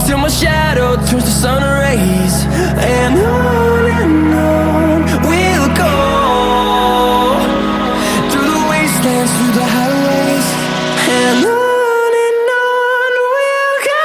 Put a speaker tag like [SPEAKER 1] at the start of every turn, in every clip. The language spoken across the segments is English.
[SPEAKER 1] till my shadow turns to sun rays. And on we'll go, through the wastelands, through the highways. And on we'll go.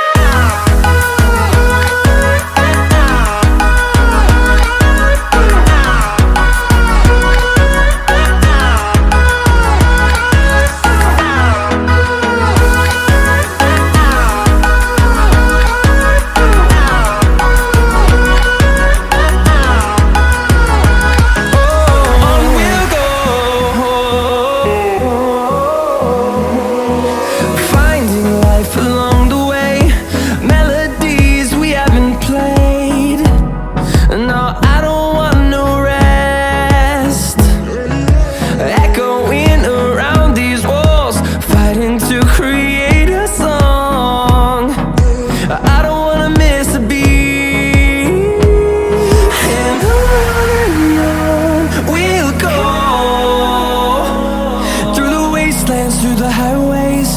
[SPEAKER 1] Through the highways,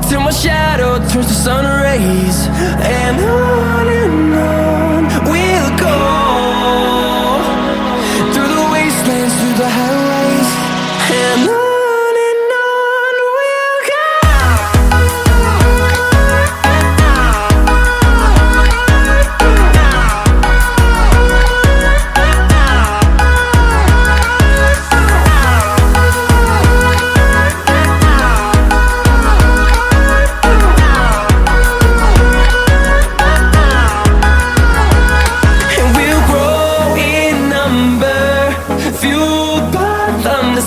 [SPEAKER 1] till my shadow turns to sun rays. And on we'll go, through the wastelands, through the highways. And on we'll go.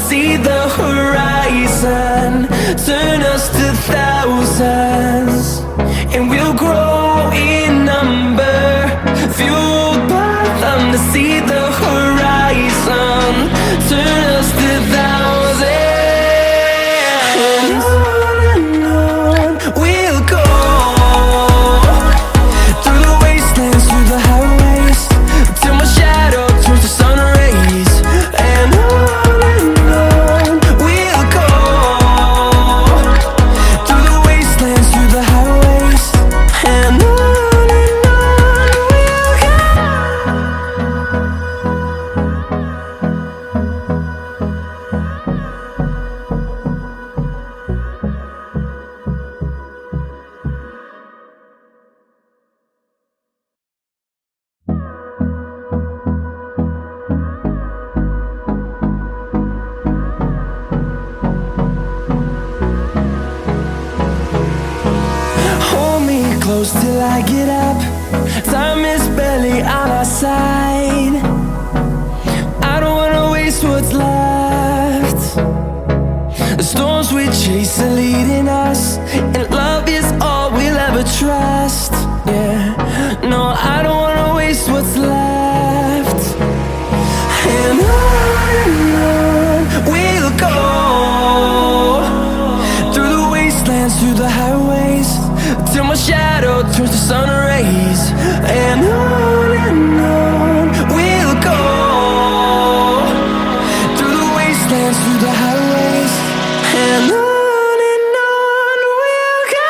[SPEAKER 1] See the horizon turn us to thousands, and we'll grow in number, fueled by them. To see the horizon turn us to thousands, and on we'll go, through the wastelands, through the highways, till my shadow turns to sun rays. And close till I get up. Time is barely on our side. I don't wanna waste what's left. The storms we chase are leading us, and love is all we'll ever trust. Yeah, no, I don't wanna waste what's left. And on we'll go, through the wastelands, through the highways, till my shadow turns to sun rays. And on we'll go, through the wastelands, through the highways. And on we'll go.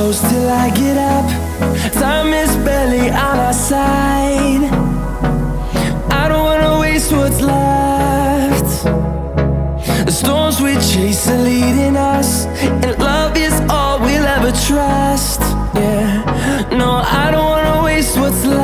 [SPEAKER 1] close till I get up. Time is barely on our side. I don't wanna waste what's left. The storms we chase are leading us, and love is all we'll ever trust. Yeah, no, I don't wanna waste what's left.